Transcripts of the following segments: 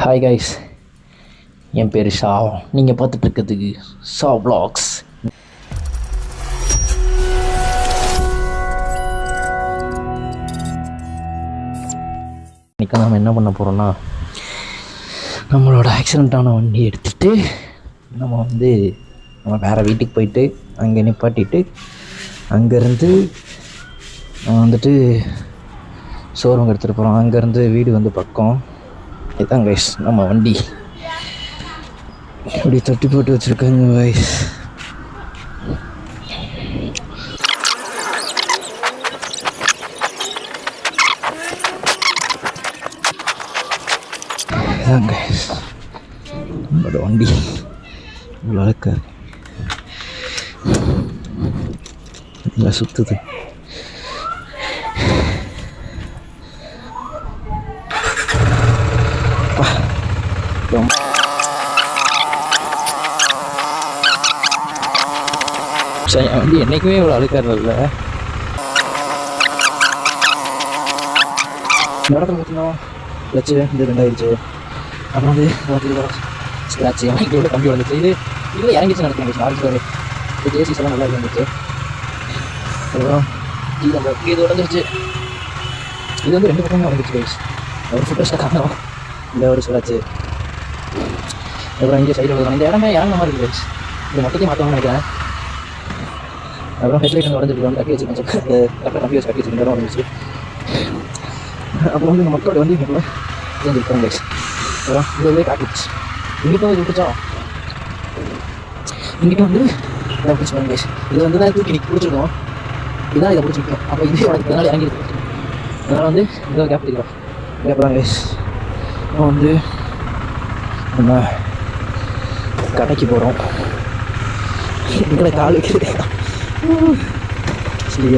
Hi guys, என் பேர் ஷா. நீங்கள் பார்த்துட்டு இருக்கிறதுக்கு ஷா வ்ளாக்ஸ். இன்றைக்கி நம்ம என்ன பண்ண போகிறோன்னா, நம்மளோட ஆக்சிடெண்ட்டான வண்டி எடுத்துகிட்டு நம்ம வேறு வீட்டுக்கு போயிட்டு அங்கே நிப்பாட்டிட்டு அங்கேருந்து வந்துட்டு ஷோரூம் எடுத்துகிட்டு போகிறோம். அங்கேருந்து வீடு பக்கம். இதுதான் கைஸ் நம்ம வண்டி. இப்படி தட்டி போட்டு வச்சுருக்காங்க கைஸ். இதுதான் கைஸ் நம்மளோட வண்டி. இவ்வளோ அழகா நல்லா சுற்றுது. சரி, வண்டி என்றைக்குமே இவ்வளோ அழுக்காரில்ல. நடத்த முடிக்கணும் வச்சு இது ரெண்டாயிடுச்சு. அப்புறம் ஸ்க்ராட்ச் வண்டியோட கம்பி வந்துச்சு. இது இறங்கிச்சு நடக்க ஆரம்பிச்சு. இது ஜேசிஸ் எல்லாம் நல்லா இருந்துச்சு. அப்புறம் இது உடஞ்சிருச்சு. இது ரெண்டு பக்கமே உடஞ்சிச்சு கைஸ். ஒரு ஃபுட்டஸ்ட்டாக காரணம் இந்த ஒரு ஸ்க்ராட்ச்சு. அப்புறம் இங்கே சைடில் இந்த இடமே இறங்கின மாதிரி இருக்குது கைஸ். இது மொத்தத்தையும் மாற்றணும்னு நினைக்கிறேன். அப்புறம் ஹெட்லைட் உடஞ்சிருக்கு. கட்டி வச்சுருக்கேன். கரெக்டாக கம்பி வச்சு கட்டி வச்சுருக்க இடம் உடஞ்சிச்சு. அப்புறம் இந்த மக்களோட வந்து இங்கே செஞ்சுருக்கோம் கைஸ். அப்புறம் இதுவே காட்டிச்சு. இங்கிட்ட இது பிடிச்சோம். இங்கிட்ட இதை பிடிச்சிக்கோங்க கைஸ். இது தான் தூக்கி நிற்க பிடிச்சிருக்கோம். இதுதான் இதை பிடிச்சிருக்கோம். அப்போ இதே உடனே இதனால் இறங்கிருக்கு. அதனால் இதை கேப் பிடிக்கிறோம். கேட்கலாம் கைஸ். நம்ம கடைக்கு போகிறோம். இங்கே கால் வைக்கிறது சரி.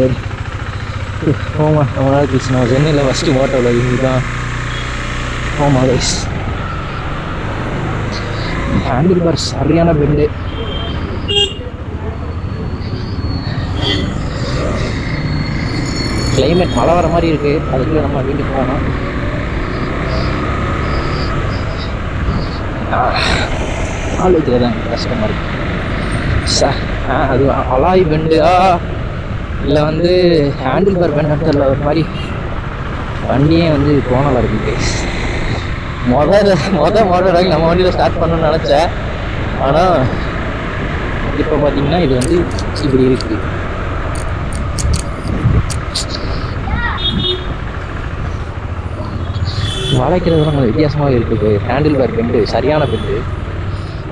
ஆமாம், ரொம்ப நாள் கழிச்சு நம்ம சென்னையில் ஃபஸ்ட்டு மோட்டோவில் இங்கே தான். ஆமாம் கைஸ், ஹேண்டில் பார் சரியான பெண்டு. கிளைமேட் மழை வர மாதிரி இருக்குது. அதுக்குள்ளே நம்ம வீட்டுக்கு போகணும். ஆள் வைக்கிறது தான் கஷ்டமாக இருக்குது. அது அலாய் பெண்டா இல்லை ஹேண்டில் பார் பெண்டில் ஒரு மாதிரி வண்டியே கோணலாக இருக்குது கைஸ். மொதல் நம்ம வண்டியில் ஸ்டார்ட் பண்ணணும்னு நினச்சேன். ஆனால் இப்போ பார்த்தீங்கன்னா இது இப்படி இருக்குது. வளைக்கிறது கொஞ்சம் வித்தியாசமாக இருக்குது. ஹேண்டில் பார் பெண்டு சரியான பெண்டு.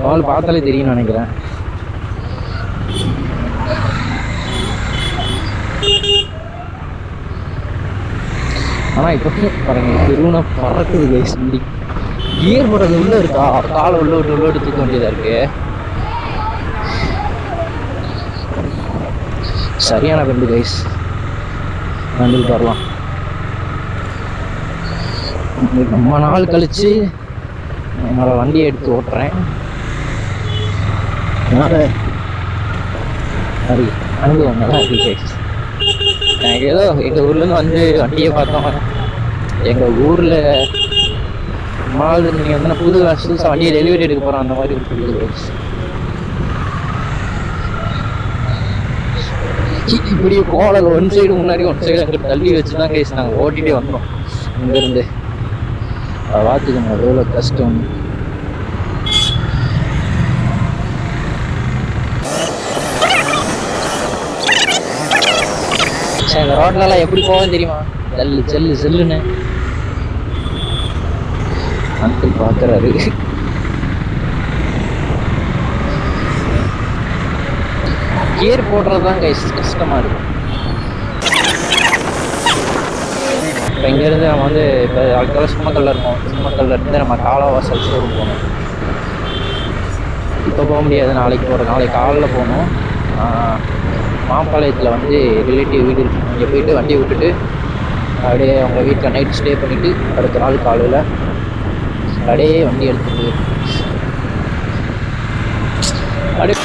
அவங்களுக்கு பார்த்தாலே தெரியும்னு நினைக்கிறேன். ஆனால் இப்போ பாருங்க, திருவண்ணா பறக்குது கைஸ். வண்டி கியர் போடுறது உள்ளே இருக்கா, காலை உள்ள விட்டு தூக்க வேண்டியதாக இருக்கு. சரியான பெண்டு கைஸ். ஹேண்டில் பாரலாம் ரொம்ப நாள் கழிச்சு என்னோட வண்டியை எடுத்து ஓட்டுறேன். அதனால் அனுபவம் நல்லா இருக்கு கைஸ். எனக்கு ஏதோ எங்கள் ஊர்லேருந்து வண்டியை பார்த்தோம். எங்கள் ஊரில் மால் நீங்கள் புதுசாக வண்டியை டெலிவரி எடுக்க போகிறோம் அந்த மாதிரி இருக்குது. இப்படி போகல, ஒன் சைடு முன்னாடி ஒன் சைடு அங்கே தள்ளி வச்சு தான் கைஸ் நாங்கள் ஓட்டிகிட்டே வந்தோம். இங்கேருந்து பார்த்துக்கோங்க எவ்வளோ கஷ்டம். இந்த ரோட்லலாம் எப்படி போகும் தெரியுமா? செல்லுன்னு அங்கிள் பார்க்குறாரு. கியர் போடுறது தான் கைஸ் கஷ்டமாக இருக்கும். இப்போ இங்கேருந்து நம்ம இப்போ அடுத்த சுமக்கல்ல இருக்கோம். சுமக்கல்ல இருந்து நம்ம காலவாசல் ஷோரூம் போகணும். இப்போ போக முடியாது, நாளைக்கு போகிறோம். நாளைக்கு காலையில் போகணும். மாம்பாளையத்தில் ரிலேட்டிவ் வீடு இருக்குது. அங்கே போயிட்டு வண்டியை விட்டுட்டு அப்படியே அவங்க வீட்டில் நைட் ஸ்டே பண்ணிவிட்டு அடுத்த நாள் காலையில் அப்படியே வண்டி எடுத்துட்டு அப்படியே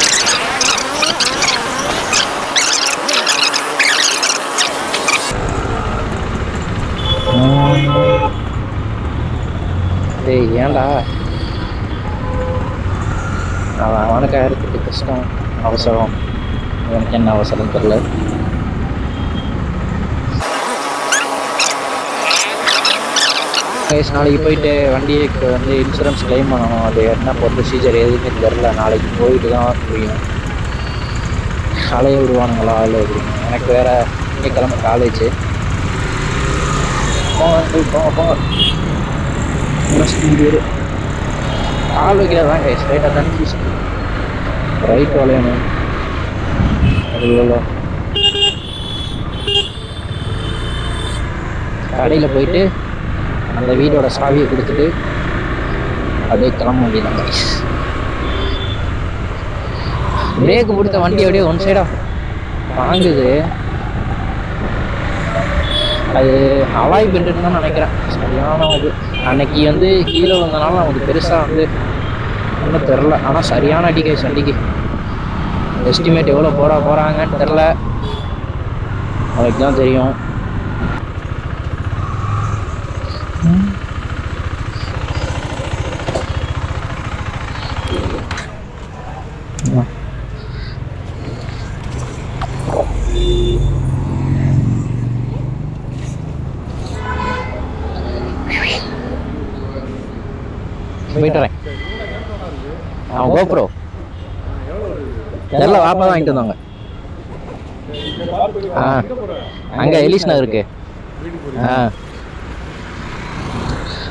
டேய் ஏன்டா அவனுக்கு ஆயிரத்துக்கு கஷ்டம் அவசரம், எனக்கு என்ன அவசரம் தெரில. நாளைக்கு போயிட்டு வண்டிக்கு வந்து இன்சூரன்ஸ் கிளைம் பண்ணணும். அது என்ன ப்ரொசீஜர் எதுவுமே தெரில. நாளைக்கு போயிட்டு தான் புரியும். அலைய விடுவானுங்களா இல்லை அப்படின்னு. எனக்கு வேற கிழமை காலேஜ். போங்க கால் வைக்கிறது தான் கைஸ். ரைட்டாக கன்ஃபியூஸ். ரைட் வளையணும். கடையில் போயிட்டு அந்த வீடோட சாவியை கொடுத்துட்டு அப்படியே கிளம்ப வேண்டியதான் கைஸ். பிரேக்கு பிடித்த வண்டி அப்படியே ஒன் சைடாக வாங்குது. அது அலாய் பெண்டுன்னு தான் நினைக்கிறேன். சரியான இது. அன்னைக்கு வந்து கீழே வந்தனால அவனுக்கு பெருசாக வந்து ஒன்றும் தெரில. ஆனால் சரியான அடி கைஸ் வண்டிக்கு. எஸ்டிமேட் எவ்வளோ போகிறாங்கன்னு தெரில. அவனுக்கு தான் தெரியும். போயிட்டுறேன். கோப்ரோ தெரில, வாப்பா தான் வாங்கிட்டு வந்தாங்க. அங்கே எலிஸ் நகருக்கு.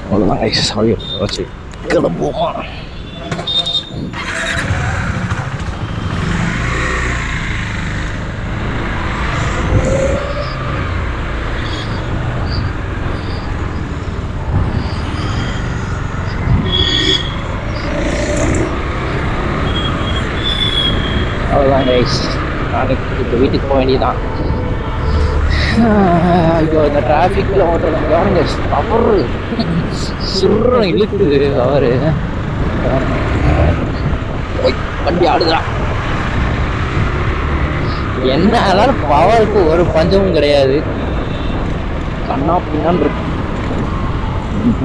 அவ்வளோதான் சாரி வச்சு கிளம்புவோமா. அவ்வளோதான் கைஸ். நாளைக்கு இப்போ வீட்டுக்கு போக வேண்டியதான். இப்போ இந்த டிராஃபிக்கில் ஓட்டுறது கவனிங்க. அவரு சுருன்னு இழுக்குது. அவரு வண்டி ஆடுதான். என்ன ஆனாலும் பவருக்கு ஒரு பஞ்சமும் கிடையாது. கண்ணா பின்னான் இருக்கு.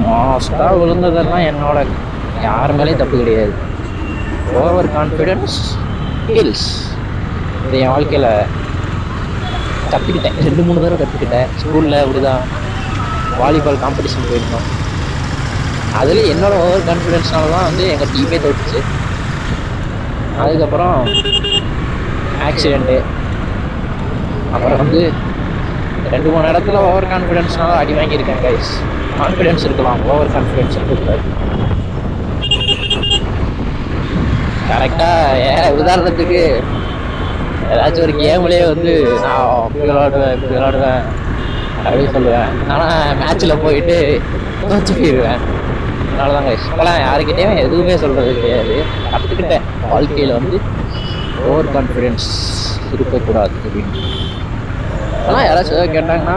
மாஸ்டாக விழுந்ததெல்லாம் என்னோட யார் மேலேயும் தப்பு கிடையாது. Over confidence hills. இது என் வாழ்க்கையில் கற்றுக்கிட்டேன். 2-3 தடவை கற்றுக்கிட்டேன். ஸ்கூலில் அப்படிதான் வாலிபால் காம்படிஷன் போயிருந்தோம். அதில் என்னோடய ஓவர் கான்ஃபிடென்ஸ்னால தான் வந்து எங்கள் டீமே தோற்றுச்சு. அதுக்கப்புறம் ஆக்சிடெண்ட்டு. அப்புறம் வந்து 2-3 இடத்துல ஓவர் கான்ஃபிடென்ஸ்னால அடி வாங்கியிருக்கேன் கைஸ். கான்ஃபிடென்ஸ் இருக்கலாம், ஓவர் கான்ஃபிடென்ஸ் இருக்கக்கூடாது. கரெக்டாக உதாரணத்துக்கு ஏதாச்சும் ஒரு கேம்லேயே வந்து நான் இப்படி விளாடுவேன் அப்படின்னு சொல்லுவேன். ஆனால் மேட்ச்சில் போயிட்டு தோச்சு போயிடுவேன். அதனால தான் கைஸ் இப்போலாம் யாருக்கிட்டேயும் எதுவுமே சொல்கிறது கிடையாது. கற்றுக்கிட்டேன் வாழ்க்கையில் வந்து ஓவர் கான்ஃபிடென்ஸ் இருக்கக்கூடாது அப்படின்னு. ஆனால் யாராச்சும் ஏதாவது கேட்டாங்கன்னா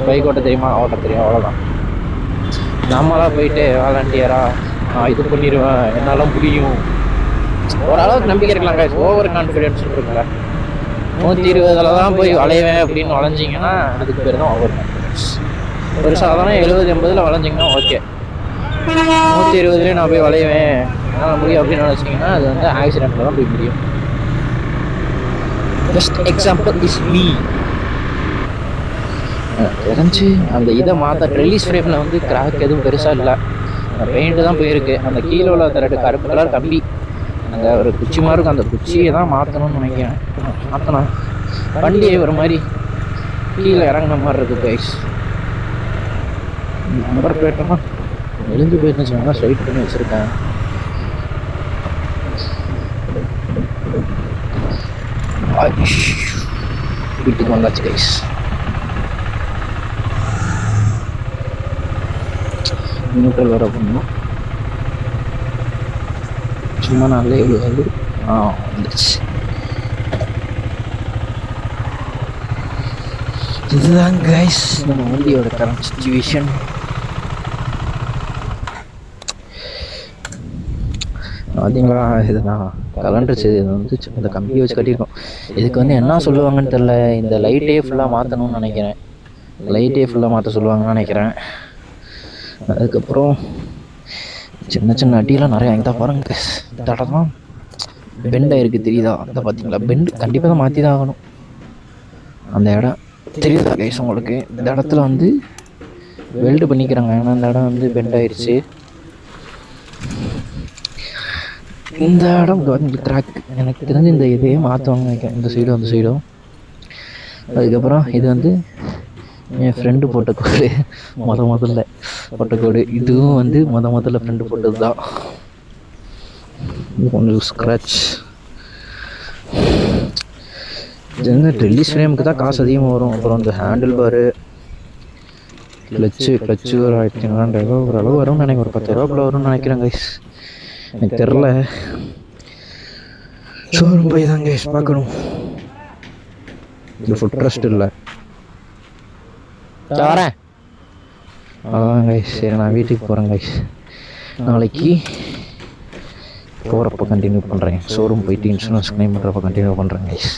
பைக் ஓட்ட தெரியுமா, ஓட்ட தெரியும், அவ்வளோதான். நம்மளாம் போயிட்டு வாலண்டியராக நான் இது பண்ணிடுவேன், என்னால் முடியும், ஓரளவுக்கு நம்பிக்கை இருக்கலாம் கைஸ். ஓவர் கான்ஃபிடென்ஸ் இருக்குல்ல, 120 தான் போய் வளைவேன் அப்படின்னு வளைஞ்சிங்கன்னா அதுக்கு பேர் தான் ஓவர் கான்ஃபிடென்ஸ். ஒரு சாதாரண 70-80 வளைஞ்சிங்கன்னா ஓகே. 120 நான் போய் வளைவேன், என்னால் முடியும் அப்படின்னு நினச்சிங்கன்னா அது வந்து ஆக்சிடென்ட்டில் தான் போய் முடியும். Best example is me. தெரிஞ்சு அந்த இதை மாற்ற ரிலீஸ் ஃப்ரேமில் வந்து கிராக் எதுவும் பெருசாக இல்லை. பெயிண்ட்டு தான் போயிருக்கு. அந்த கீழே உள்ள அந்த 2 கருப்பு கலர் கம்பி, அந்த ஒரு குச்சி மாதிரி இருக்கும், அந்த குச்சியை தான் மாற்றணும்னு நினைக்கிறேன். மாற்றணும். வண்டி ஒரு மாதிரி கீழே இறங்கின மாதிரி இருக்குது கைஸ். நம்பர் பிளேட்டெல்லாம் எழுந்து போயிட்டுன்னு சொன்னால் ஸ்ட்ரைட் பண்ணி வச்சுருக்கேன். வீட்டுக்கு வந்தாச்சு கைஸ். நியூட்ரல் வர பண்ணணும். சும்மா நாளே எழுது. வந்துடுச்சு. இதுதான் கைஸ் நம்ம வண்டியோட கரண்ட் சிச்சுவேஷன். பார்த்தீங்களா, இது நான் கலண்டுச்சு. இது வந்து இந்த கம்பியை வச்சு கட்டியிருக்கோம். இதுக்கு வந்து என்ன சொல்லுவாங்கன்னு தெரில. இந்த லைட்டே ஃபுல்லாக மாற்றணும்னு நினைக்கிறேன். லைட்டே ஃபுல்லாக மாற்ற சொல்லுவாங்கன்னு நினைக்கிறேன். அதுக்கப்புறம் சின்ன சின்ன அடியெல்லாம் நிறையா வாங்கி தான் பாருங்க. இந்த இடம் தான் பெண்டாக இருக்குது தெரியுதா? அதை பார்த்தீங்களா? பெண்டு கண்டிப்பாக தான் மாற்றி தான் ஆகணும். அந்த இடம் தெரியுதா கைஸ் உங்களுக்கு? இந்த இடத்துல வந்து வெல்டு பண்ணிக்கிறாங்க. ஏன்னா இந்த இடம் வந்து பெண்ட் ஆயிடுச்சு. இந்த இடம் வந்து கிராக். எனக்கு தெரிஞ்சு இந்த இதையே மாற்றுவாங்க நினைக்கிறேன், இந்த சைடும் அந்த சைடும். அதுக்கப்புறம் இது வந்து என் ஃப்ரெண்டு போட்ட கோடு, முதல்ல போட்ட கோடு. இதுவும் வந்து முதல்ல ஃப்ரெண்டு போட்டது தான். இது கொஞ்சம் ஸ்க்ராட்ச். இது வந்து ரிலீஸ் ஃப்ரேமுக்கு தான் காசு அதிகமாக வரும். அப்புறம் இந்த ஹேண்டில் பாரு, கிளச்சு ஒரு 1200 ஓரளவு வரும்னு நினைக்கிறேன். ஒரு 10,000 வரும்னு நினைக்கிறேன் கைஸ், எனக்கு தெரில. ஷோரூம் போய் தான் கைஸ் பார்க்கணும். இது ஃபுட் ட்ரஸ்ட் இல்லை. வரேன் அதான் கைஸ். சரி நான் வீட்டுக்கு போகிறேன் கைஸ். நாளைக்கு போகிறப்ப கண்டினியூ பண்ணுறேன். ஷோரூம் போயிட்டு இன்சூரன்ஸ் கிளைம் பண்ணுறப்ப கண்டினியூ பண்ணுறேன் கைஸ்.